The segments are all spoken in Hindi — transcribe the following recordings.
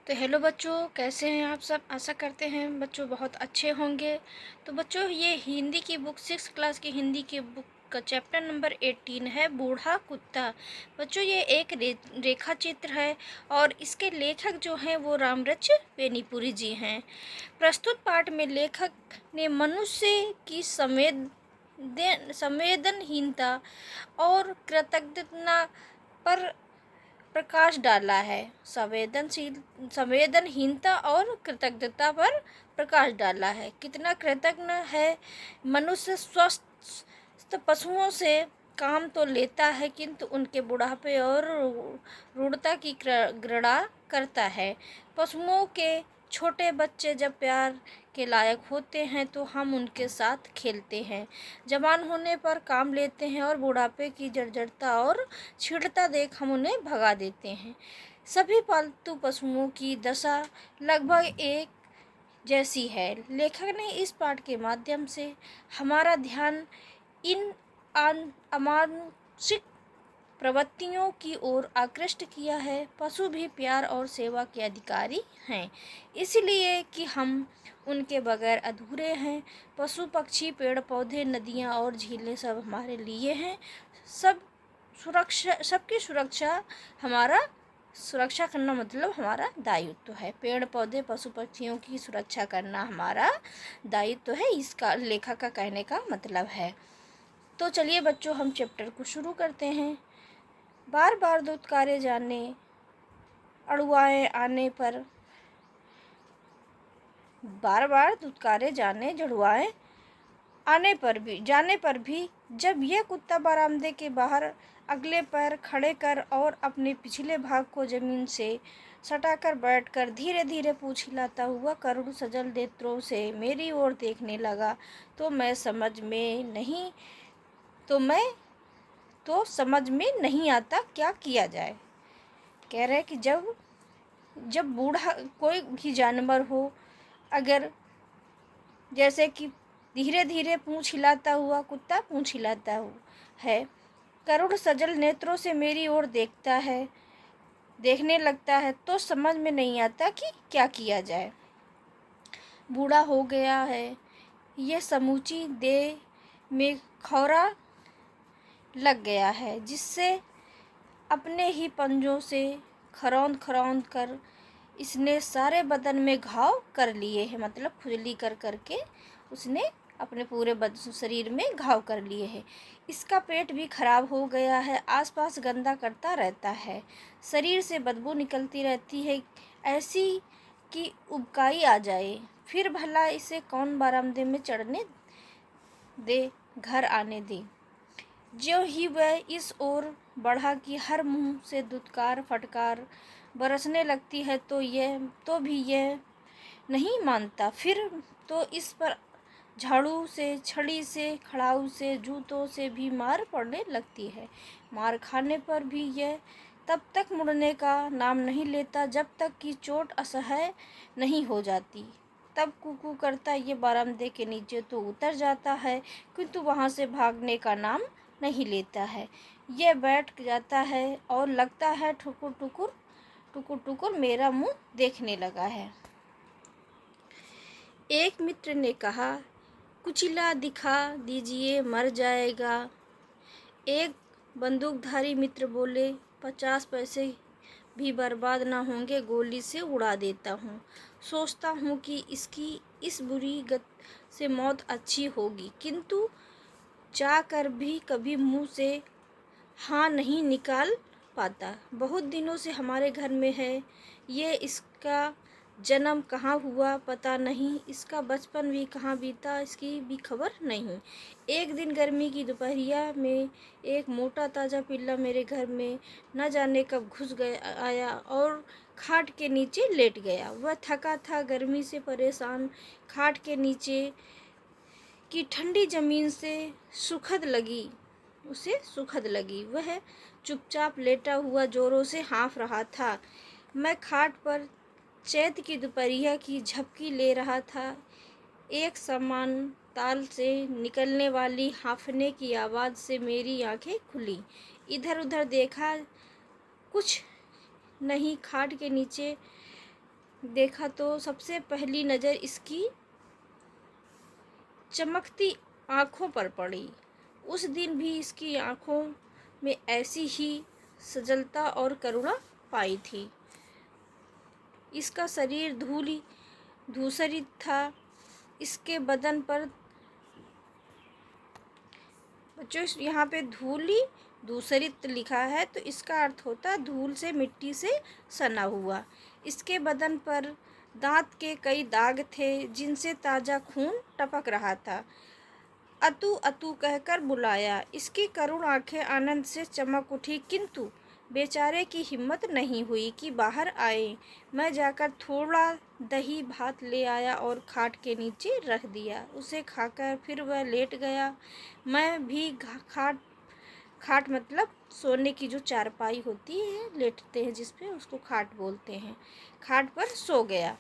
तो हेलो बच्चों, कैसे हैं आप सब। आशा करते हैं बच्चों बहुत अच्छे होंगे। तो बच्चों, ये हिंदी की बुक 6 क्लास की हिंदी की बुक का चैप्टर नंबर 18 है, बूढ़ा कुत्ता। बच्चों, ये एक रेखा चित्र है और इसके लेखक जो हैं वो रामरच बेनीपुरी जी हैं। प्रस्तुत पाठ में लेखक ने मनुष्य की संवेदनहीनता और कृतज्ञता पर प्रकाश डाला है। संवेदनहीनता और कृतज्ञता पर प्रकाश डाला है। कितना कृतज्ञ है मनुष्य। स्वस्थ पशुओं से काम तो लेता है किंतु उनके बुढ़ापे और रूढ़ता की घृणा करता है। पशुओं के छोटे बच्चे जब प्यार के लायक होते हैं तो हम उनके साथ खेलते हैं, जवान होने पर काम लेते हैं और बुढ़ापे की जर्जरता और छिड़ता देख हम उन्हें भगा देते हैं। सभी पालतू पशुओं की दशा लगभग एक जैसी है। लेखक ने इस पाठ के माध्यम से हमारा ध्यान इन अमानुषिक प्रवृत्तियों की ओर आकृष्ट किया है। पशु भी प्यार और सेवा के अधिकारी हैं, इसलिए कि हम उनके बगैर अधूरे हैं। पशु पक्षी पेड़ पौधे नदियाँ और झीलें सब हमारे लिए हैं। सबकी सुरक्षा करना मतलब हमारा दायित्व है। पेड़ पौधे पशु पक्षियों की सुरक्षा करना हमारा दायित्व है, इसका लेखक का कहने का मतलब है। तो चलिए बच्चों, हम चैप्टर को शुरू करते हैं। बार बार दुत्कारे जाने अड़ुआए आने पर जड़ुआए जाने पर भी जब यह कुत्ता बरामदे के बाहर अगले पैर खड़े कर और अपने पिछले भाग को जमीन से सटाकर बैठकर धीरे धीरे पूँछ हिलाता हुआ करुण सजल नेत्रों से मेरी ओर देखने लगा तो समझ में नहीं आता क्या किया जाए। कह रहे कि जब बूढ़ा कोई भी जानवर हो, अगर जैसे कि धीरे धीरे पूँछ हिलाता हुआ कुत्ता पूँछ हिलाता है, करुण सजल नेत्रों से मेरी ओर देखने लगता है तो समझ में नहीं आता कि क्या किया जाए। बूढ़ा हो गया है, यह समूची देह में खौरा लग गया है, जिससे अपने ही पंजों से खरौंद कर इसने सारे बदन में घाव कर लिए हैं। मतलब खुजली कर करके उसने अपने पूरे शरीर में घाव कर लिए हैं। इसका पेट भी खराब हो गया है, आसपास गंदा करता रहता है, शरीर से बदबू निकलती रहती है, ऐसी कि उबकाई आ जाए। फिर भला इसे कौन बरामदे में चढ़ने दे, घर आने दे। ज्यों ही वह इस ओर बढ़ा कि हर मुंह से दुत्कार फटकार बरसने लगती है तो भी यह नहीं मानता। फिर तो इस पर झाड़ू से, छड़ी से, खड़ाऊ से, जूतों से भी मार पड़ने लगती है। मार खाने पर भी यह तब तक मुड़ने का नाम नहीं लेता जब तक कि चोट असह्य नहीं हो जाती। तब कुकू करता ये बरामदे के नीचे तो उतर जाता है, किंतु वहाँ से भागने का नाम नहीं लेता है। यह बैठ जाता है और लगता है टुकुर टुकुर मेरा मुंह देखने लगा है। एक मित्र ने कहा, कुचिला दिखा दीजिए, मर जाएगा। एक बंदूकधारी मित्र बोले, 50 पैसे भी बर्बाद ना होंगे, गोली से उड़ा देता हूँ। सोचता हूँ कि इसकी इस बुरी गत से मौत अच्छी होगी, किंतु चाहकर भी कभी मुंह से हाँ नहीं निकाल पाता। बहुत दिनों से हमारे घर में है ये, इसका जन्म कहाँ हुआ पता नहीं, इसका बचपन भी कहाँ बीता इसकी भी खबर नहीं। एक दिन गर्मी की दोपहरिया में एक मोटा ताज़ा पिल्ला मेरे घर में न जाने कब आया और खाट के नीचे लेट गया। वह थका था, गर्मी से परेशान, खाट के नीचे की ठंडी ज़मीन से सुखद लगी। वह चुपचाप लेटा हुआ जोरों से हाँफ रहा था। मैं खाट पर चैत की दोपहरिया की झपकी ले रहा था। एक समान ताल से निकलने वाली हाँफने की आवाज़ से मेरी आंखें खुली। इधर उधर देखा, कुछ नहीं। खाट के नीचे देखा तो सबसे पहली नज़र इसकी चमकती आँखों पर पड़ी। उस दिन भी इसकी आँखों में ऐसी ही सजलता और करुणा पाई थी। इसका शरीर धूसरित था। इसके बदन पर, बच्चों यहाँ पे धूसरित लिखा है तो इसका अर्थ होता है धूल से, मिट्टी से सना हुआ। इसके बदन पर दांत के कई दाग थे जिनसे ताज़ा खून टपक रहा था। अतु अतु कहकर बुलाया। इसकी करुण आंखें आनंद से चमक उठी, किंतु बेचारे की हिम्मत नहीं हुई कि बाहर आए। मैं जाकर थोड़ा दही भात ले आया और खाट के नीचे रख दिया। उसे खाकर फिर वह लेट गया। मैं भी खाट मतलब सोने की जो चारपाई होती है, लेटते हैं जिस पे, उसको खाट बोलते हैं, खाट पर सो गया।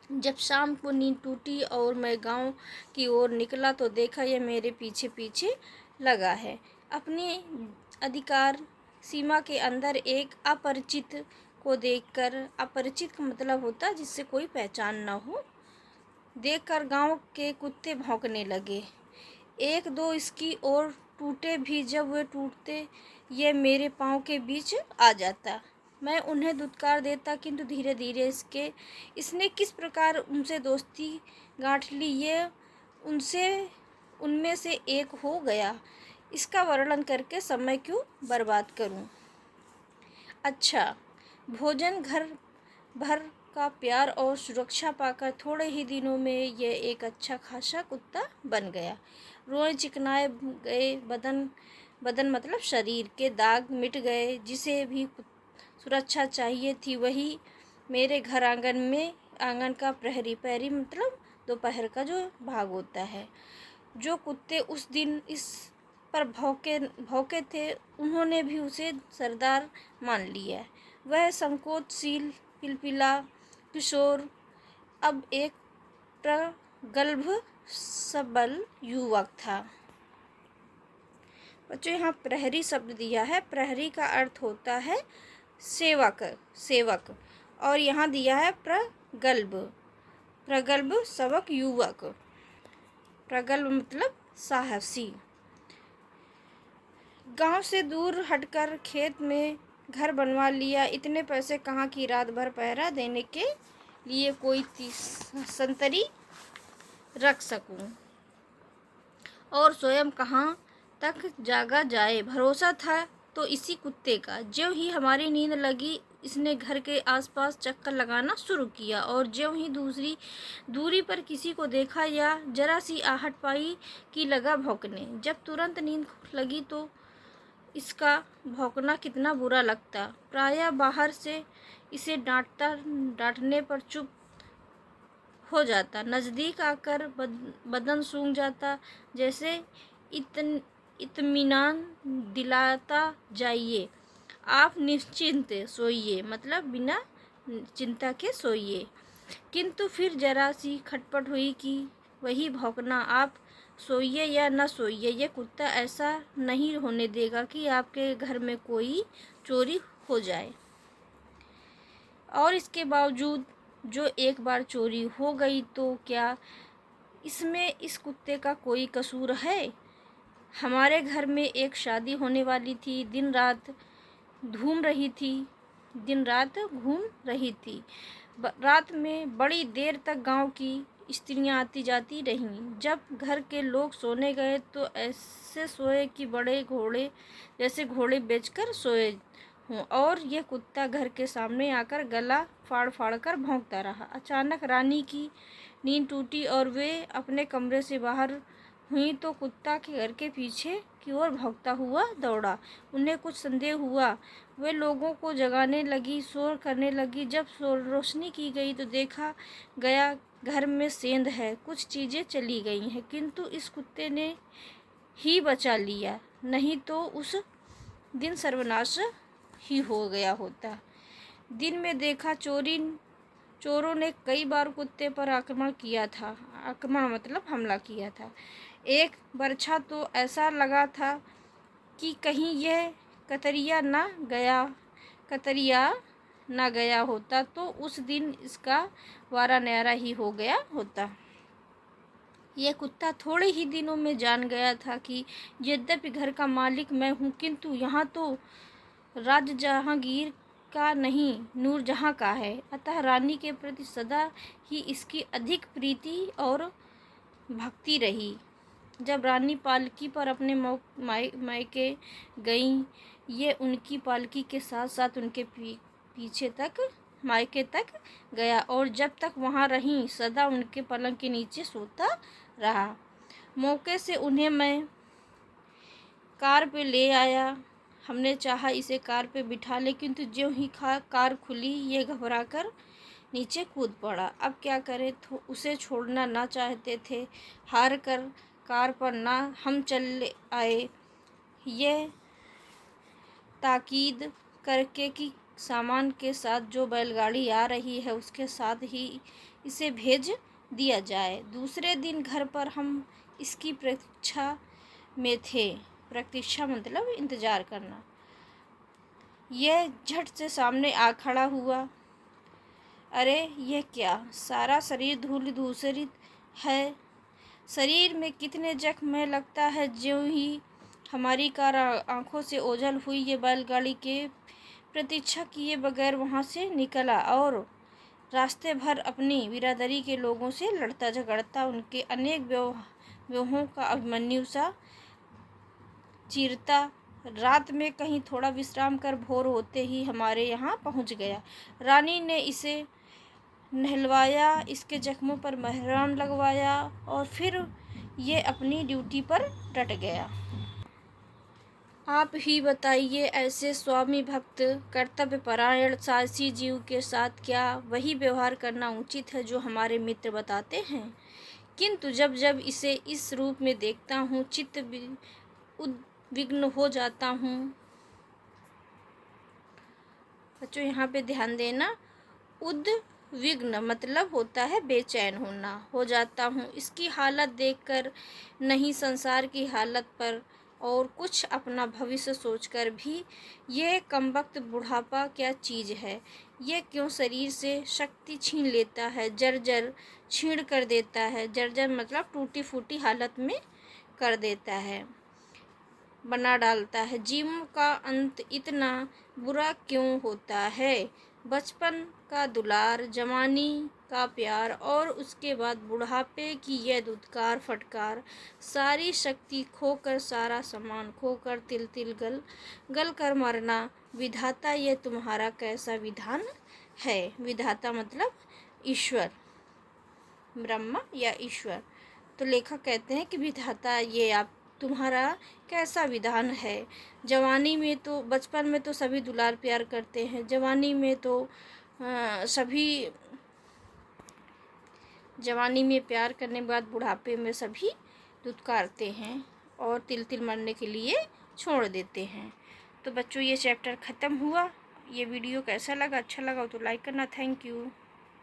जब शाम को नींद टूटी और मैं गांव की ओर निकला तो देखा यह मेरे पीछे पीछे लगा है। अपनी अधिकार सीमा के अंदर एक अपरिचित को देखकर, अपरिचित का मतलब होता है जिससे कोई पहचान न हो, देखकर गांव के कुत्ते भौंकने लगे। एक दो इसकी ओर टूटे भी। जब वे टूटते ये मेरे पाँव के बीच आ जाता। मैं उन्हें धुतकार देता, किंतु धीरे धीरे इसने किस प्रकार उनसे दोस्ती गांठ ली, ये उनमें से एक हो गया। इसका वर्णन करके समय क्यों बर्बाद करूं। अच्छा, भोजन, घर भर का प्यार और सुरक्षा पाकर थोड़े ही दिनों में यह एक अच्छा खासा कुत्ता बन गया। रोए चिकनाए गए, बदन मतलब शरीर के दाग मिट गए। जिसे भी सुरक्षा चाहिए थी वही मेरे घर आंगन का प्रहरी मतलब दोपहर का जो भाग होता है। जो कुत्ते उस दिन इस पर भौंके थे उन्होंने भी उसे सरदार मान लिया। वह संकोचशील पिलपिला किशोर अब एक प्रगल्भ सबल युवक था। बच्चों यहाँ प्रहरी शब्द दिया है। प्रहरी का अर्थ होता है सेवक, और यहाँ दिया है प्रगल्भ सबक युवक। प्रगल्भ मतलब साहसी। गांव से दूर हटकर खेत में घर बनवा लिया। इतने पैसे कहाँ की रात भर पहरा देने के लिए कोई संतरी रख सकूं, और स्वयं कहाँ तक जागा जाए। भरोसा था तो इसी कुत्ते का। ज्यों ही हमारी नींद लगी इसने घर के आसपास चक्कर लगाना शुरू किया, और ज्यों ही दूरी पर किसी को देखा या जरा सी आहट पाई कि लगा भौंकने। जब तुरंत नींद लगी तो इसका भौंकना कितना बुरा लगता। प्रायः बाहर से इसे डांटने पर चुप हो जाता। नज़दीक आकर बदन सूंघ जाता, जैसे इत्मीनान दिलाता, जाइए आप निश्चिंत सोइए, मतलब बिना चिंता के सोइए। किंतु फिर जरा सी खटपट हुई कि वही भौंकना, आप सोइए या न सोइए, ये कुत्ता ऐसा नहीं होने देगा कि आपके घर में कोई चोरी हो जाए। और इसके बावजूद जो एक बार चोरी हो गई तो क्या इसमें इस कुत्ते का कोई कसूर है। हमारे घर में एक शादी होने वाली थी। दिन रात घूम रही थी। रात में बड़ी देर तक गांव की स्त्रियां आती जाती रहीं। जब घर के लोग सोने गए तो ऐसे सोए कि जैसे घोड़े बेचकर सोए हों, और यह कुत्ता घर के सामने आकर गला फाड़ कर भौंकता रहा। अचानक रानी की नींद टूटी और वे अपने कमरे से बाहर हुई तो कुत्ता के घर के पीछे की ओर भौंकता हुआ दौड़ा। उन्हें कुछ संदेह हुआ। वे लोगों को जगाने लगी, शोर करने लगी। जब रोशनी की गई तो देखा गया घर में सेंध है, कुछ चीज़ें चली गई हैं, किंतु इस कुत्ते ने ही बचा लिया, नहीं तो उस दिन सर्वनाश ही हो गया होता। दिन में देखा चोरों ने कई बार कुत्ते पर आक्रमण मतलब हमला किया था। एक बरछा तो ऐसा लगा था कि कहीं यह कतरिया ना गया होता तो उस दिन इसका वारा न्यारा ही हो गया होता। यह कुत्ता थोड़े ही दिनों में जान गया था कि यद्यपि घर का मालिक मैं हूँ, किंतु यहाँ तो राज जहांगीर का नहीं, नूरजहां का है। अतः रानी के प्रति सदा ही इसकी अधिक प्रीति और भक्ति रही। जब रानी पालकी पर अपने मायके गईं, ये उनकी पालकी के साथ साथ उनके पीछे तक मायके तक गया और जब तक वहाँ रहीं सदा उनके पलंग के नीचे सोता रहा। मौके से उन्हें मैं कार पे ले आया। हमने चाहा इसे कार पे बिठा ले, किंतु ज्यों ही कार खुली ये घबराकर नीचे कूद पड़ा। अब क्या करें, तो उसे छोड़ना ना चाहते थे। हार कर कार पर ना हम चले आए, ये ताकीद करके कि सामान के साथ जो बैलगाड़ी आ रही है उसके साथ ही इसे भेज दिया जाए। दूसरे दिन घर पर हम इसकी प्रतीक्षा में थे। प्रतीक्षा मतलब इंतज़ार करना। यह झट से सामने आ खड़ा हुआ। अरे यह क्या, सारा शरीर धूल धूसरित है। शरीर में कितने जख्म में लगता है। ज्यों ही हमारी कार आंखों से ओझल हुई, ये बैलगाड़ी के प्रतीक्षा किए बगैर वहाँ से निकला और रास्ते भर अपनी बिरादरी के लोगों से लड़ता झगड़ता, उनके अनेक व्यूहों का अभिमन्यु सा चीरता रात में कहीं थोड़ा विश्राम कर भोर होते ही हमारे यहाँ पहुँच गया। रानी ने इसे नहलवाया, इसके जख्मों पर मरहम लगवाया और फिर ये अपनी ड्यूटी पर डट गया। आप ही बताइए, ऐसे स्वामी भक्त कर्तव्य परायण साहसी जीव के साथ क्या वही व्यवहार करना उचित है जो हमारे मित्र बताते हैं? किंतु जब जब इसे इस रूप में देखता हूँ चित्त उद्विग्न हो जाता हूँ। बच्चों यहाँ पे ध्यान देना, उद्विग्न मतलब होता है बेचैन होना, हो जाता हूँ इसकी हालत देखकर, नहीं संसार की हालत पर और कुछ अपना भविष्य सोचकर भी। ये कमबख्त बुढ़ापा क्या चीज़ है, ये क्यों शरीर से शक्ति छीन लेता है, जर्जर छीण कर देता है। जर्जर मतलब टूटी फूटी हालत में कर देता है, बना डालता है। जीवन का अंत इतना बुरा क्यों होता है? बचपन का दुलार, जवानी का प्यार और उसके बाद बुढ़ापे की यह धुतकार फटकार, सारी शक्ति खोकर, सारा सामान खोकर, तिल तिल गल कर मरना। विधाता, ये तुम्हारा कैसा विधान है? विधाता मतलब ईश्वर, ब्रह्मा या ईश्वर। तो लेखक कहते हैं कि विधाता, ये आप तुम्हारा कैसा विधान है। जवानी में तो, बचपन में तो सभी दुलार प्यार करते हैं, जवानी में तो जवानी में प्यार करने के बाद बुढ़ापे में सभी धुतकारते हैं और तिल तिल मरने के लिए छोड़ देते हैं। तो बच्चों ये चैप्टर ख़त्म हुआ। ये वीडियो कैसा लगा, अच्छा लगा तो लाइक करना। Thank you.